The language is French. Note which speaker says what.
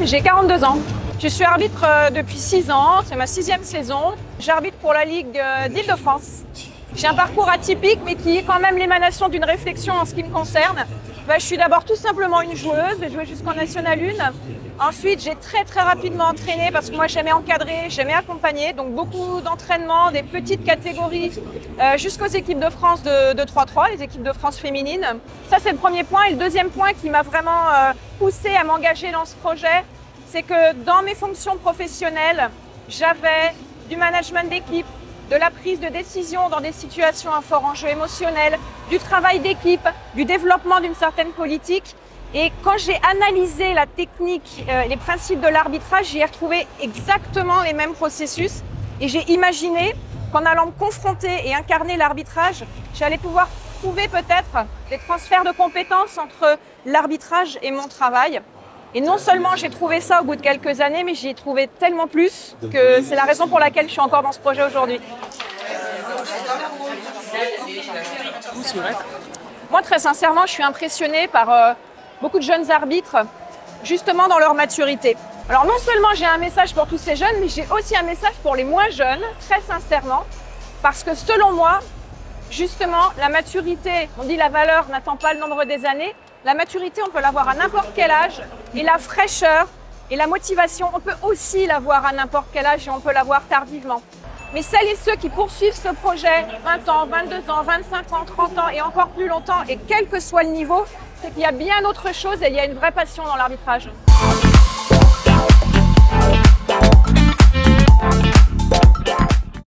Speaker 1: J'ai 42 ans. Je suis arbitre depuis 6 ans, c'est ma 6e saison. J'arbitre pour la Ligue d'Île-de-France. J'ai un parcours atypique, mais qui est quand même l'émanation d'une réflexion en ce qui me concerne. Je suis d'abord tout simplement une joueuse, j'ai joué jusqu'en National 1. Ensuite, j'ai très rapidement entraîné parce que moi j'aimais encadrer, j'aimais accompagner. Donc beaucoup d'entraînement, des petites catégories jusqu'aux équipes de France de 3-3, les équipes de France féminines. Ça c'est le premier point. Et le deuxième point qui m'a vraiment poussée à m'engager dans ce projet, c'est que dans mes fonctions professionnelles, j'avais du management d'équipe, de la prise de décision dans des situations à fort enjeu émotionnel, du travail d'équipe, du développement d'une certaine politique. Et quand j'ai analysé la technique, les principes de l'arbitrage, j'y ai retrouvé exactement les mêmes processus. Et j'ai imaginé qu'en allant me confronter et incarner l'arbitrage, j'allais pouvoir trouver peut-être des transferts de compétences entre l'arbitrage et mon travail. Et non seulement j'ai trouvé ça au bout de quelques années, mais j'y ai trouvé tellement plus que c'est la raison pour laquelle je suis encore dans ce projet aujourd'hui. Moi, très sincèrement, je suis impressionnée par beaucoup de jeunes arbitres, justement dans leur maturité. Alors non seulement j'ai un message pour tous ces jeunes, mais j'ai aussi un message pour les moins jeunes, très sincèrement, parce que selon moi, justement, la maturité, on dit la valeur n'attend pas le nombre des années. La maturité, on peut l'avoir à n'importe quel âge, et la fraîcheur et la motivation, on peut aussi l'avoir à n'importe quel âge et on peut l'avoir tardivement. Mais celles et ceux qui poursuivent ce projet 20 ans, 22 ans, 25 ans, 30 ans et encore plus longtemps, et quel que soit le niveau, c'est qu'il y a bien autre chose et il y a une vraie passion dans l'arbitrage.